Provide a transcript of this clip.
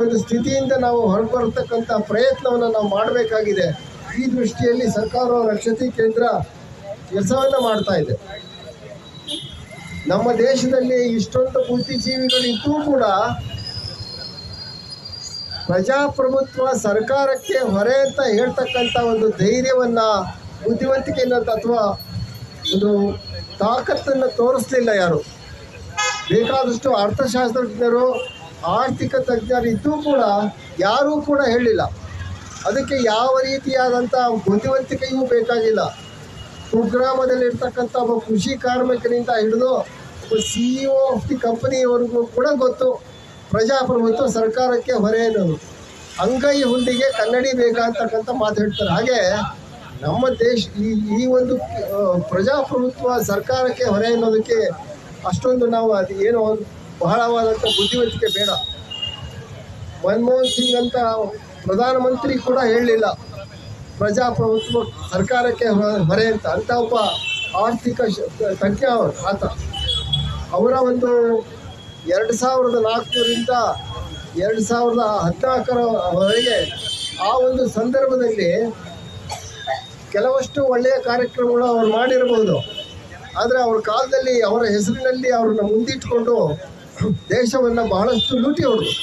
ಒಂದು ಸ್ಥಿತಿಯಿಂದ ನಾವು ಹೊರಬರತಕ್ಕಂಥ ಪ್ರಯತ್ನವನ್ನು ನಾವು ಮಾಡಬೇಕಾಗಿದೆ. ಈ ದೃಷ್ಟಿಯಲ್ಲಿ ಸರ್ಕಾರವು ರಕ್ಷತೆ ಕೇಂದ್ರ ಕೆಲಸವನ್ನು ಮಾಡ್ತಾ ಇದೆ. ನಮ್ಮ ದೇಶದಲ್ಲಿ ಇಷ್ಟೊಂದು ಬುದ್ಧಿಜೀವಿಗಳಿದ್ದೂ ಕೂಡ ಪ್ರಜಾಪ್ರಭುತ್ವ ಸರ್ಕಾರಕ್ಕೆ ಹೊರೆ ಅಂತ ಹೇಳ್ತಕ್ಕಂಥ ಒಂದು ಧೈರ್ಯವನ್ನು, ಬುದ್ಧಿವಂತಿಕೆಯನ್ನು ಅಥವಾ ಒಂದು ತಾಕತ್ತನ್ನು ತೋರಿಸಲಿಲ್ಲ ಯಾರು. ಬೇಕಾದಷ್ಟು ಅರ್ಥಶಾಸ್ತ್ರಜ್ಞರು, ಆರ್ಥಿಕ ತಜ್ಞರು ಇದ್ದೂ ಕೂಡ ಯಾರೂ ಕೂಡ ಹೇಳಿಲ್ಲ. ಅದಕ್ಕೆ ಯಾವ ರೀತಿಯಾದಂಥ ಬುದ್ಧಿವಂತಿಕೆಯೂ ಬೇಕಾಗಿಲ್ಲ. ಕುಗ್ರಾಮದಲ್ಲಿರ್ತಕ್ಕಂಥ ಒಬ್ಬ ಕೃಷಿ ಕಾರ್ಮಿಕನಿಂದ ಹಿಡಿದು ಒಬ್ಬ CEO ಆಫ್ ದಿ ಕಂಪನಿಯವರೆಗೂ ಕೂಡ ಗೊತ್ತು ಪ್ರಜಾಪ್ರಭುತ್ವ ಸರ್ಕಾರಕ್ಕೆ ಹೊರೆ ಅನ್ನೋದು. ಅಂಗೈ ಹುಂಡಿಗೆ ಕನ್ನಡಿ ಬೇಕಾಅಂತಕ್ಕಂಥ ಮಾತು ಹೇಳ್ತಾರೆ. ಹಾಗೆ ನಮ್ಮ ದೇಶ ಈ ಒಂದು ಪ್ರಜಾಪ್ರಭುತ್ವ ಸರ್ಕಾರಕ್ಕೆ ಹೊರೆ ಅನ್ನೋದಕ್ಕೆ ಅಷ್ಟೊಂದು ನಾವು ಅದು ಏನೋ ಬಹಳವಾದಂಥ ಬುದ್ಧಿವಂತಿಕೆ ಬೇಡ. ಮನಮೋಹನ್ ಸಿಂಗ್ ಅಂತ ಪ್ರಧಾನಮಂತ್ರಿ ಕೂಡ ಹೇಳಲಿಲ್ಲ ಪ್ರಜಾಪ್ರಭುತ್ವ ಸರ್ಕಾರಕ್ಕೆ ಹೊರೆ ಅಂತ ಒಬ್ಬ ಆರ್ಥಿಕ ತಜ್ಞ ಆತ. ಅವರ ಒಂದು 2004ರಿಂದ 2014ರವರೆಗೆ ಆ ಒಂದು ಸಂದರ್ಭದಲ್ಲಿ ಕೆಲವಷ್ಟು ಒಳ್ಳೆಯ ಕಾರ್ಯಕ್ರಮಗಳು ಅವ್ರು ಮಾಡಿರ್ಬೋದು. ಆದರೆ ಅವ್ರ ಕಾಲದಲ್ಲಿ ಅವರ ಹೆಸರಿನಲ್ಲಿ ಅವ್ರನ್ನ ಮುಂದಿಟ್ಕೊಂಡು ದೇಶವನ್ನು ಬಹಳಷ್ಟು ಲೂಟಿ ಹೊಡೆದು